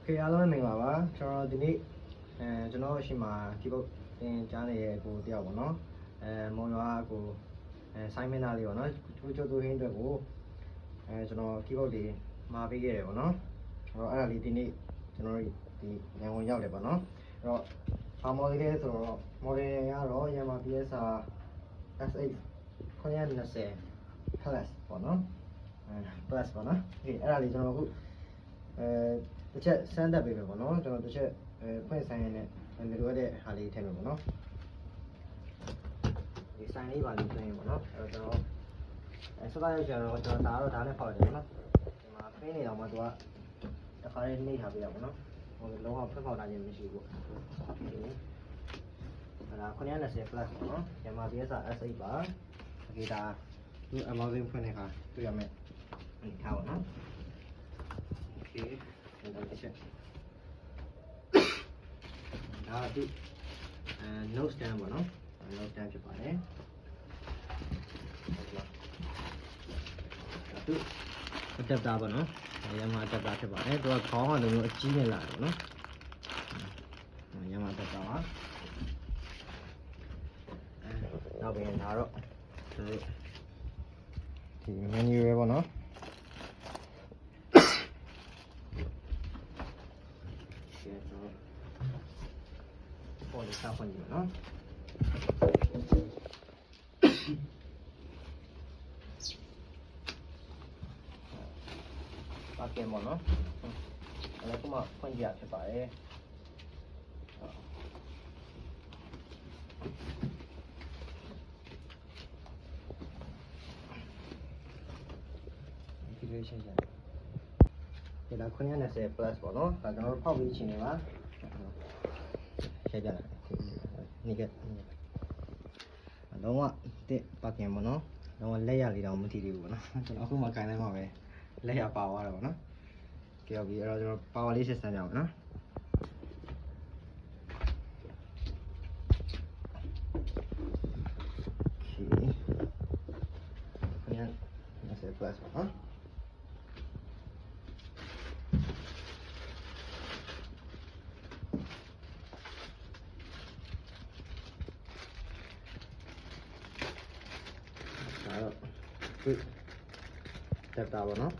Okay အားလုံးမင်္ဂလာပါကျွန်တော်ဒီနေ့ကျွန်တော်ရှိမှာဒီဘုတ်သင်ကြားနေတဲ့ကိုတယောက်ပေါ့နော်မောင်ရွာကိုဆိုင်းမင်းသားလေးပေါ့နော်သူကျိုးသူဟင်းအတွက်ကိုကျွန်တော်ဒီဘုတ်လေးမှာပေးခဲ့တယ်ပေါ့နော်အဲ့ဒါလေးဒီနေ့ကျွန်တော်ဒီရန်ကုန်ရောက်တယ်ပေါ့နော်အဲ့တော့ဘာမော်ဒယ်လဲဆိုတော့မော်ဒယ်ကတော့ Yamaha PSR S8 920 plus ပေါ့နော်plus ပေါ့နော်ဒီအဲ့ဒါလေးကျွန်တော်အခုတစ်ချက်စမ်းသပ်ပေးမယ်ပေါ့နော်ကျွန်တော်တစ်ချက်ဖွင့်ဆိုင်ရတဲ့မလိုတဲ့ဟာလေးထည့်မယ်ပေါ့နော်ဒီဆိုင်လေးပါလေးထည့်ရင်ပေါ့နော်အဲ့တော့ကျွန်တော်စကားရောက်ကြတော့ကျွန်တော်ဒါနဲ့ဖောက်တယ်ပေါ့နော်ဒီမှာဖင်းနေတော့မှသူကတစ်ခါလေးနှိပ်ထားပေးရပေါ့နော်ဟိုလုံးဝဖွင့်ဖောက်တာချင်းမရှိဘူးအဲ့ဒါ920 plus ပေါ့နော် Yamaha PSR S8 ပါဒီဒါသူ Amazon ဖွင့်နေခါတွေ့ရမယ်ဒီထားပါနော်โอเคဒါတစ်ချက်ဒါဒီnote stand ပေါ့နော် note stand ဖြစ်ပါတယ်ဒါသူ adapter ပေါ့နော်Yamaha adapter ဖြစ်ပါတယ်သူကခေါင်းကလိုမျိုးအကြီးနဲ့လာတယ်ပေါ့နော်Yamaha adapter ပါနောက်ပြန်ဒါတော့သူဒီ menu ပဲပေါ့နော်ပေါ်လေးစားဖွင့်ကြည့်နော်ပါကင်ပေါ့နော်အဲ့ဒါကမှဖွင့်ကြရဖြစ်ပါတယ်ဒီလိုရှင်းကြတယ်ဒါ920 plus ပေါ့နော်ဒါကျွန်တော်တို့ဖောက်ပြီးချင်နေပါရှင်းကြတယ်นี่ကလုံးဝတစ်ပါကင်ပေါ့နော်လုံးဝလက်ရလေးတောင်မထီသေးဘူးပေါ့နော်ကျွန်တော်အခုမှခိုင်းလိုက်မှပဲလက်ရပါသွားတယ်ပေါ့နော်ကြောက်ပြီးအဲ့တော့ကျွန်တော်ပါဝါလေးစစ်စမ်းကြအောင်နော်20 plus ပေါ့နော်တက်တာပေါ့နော်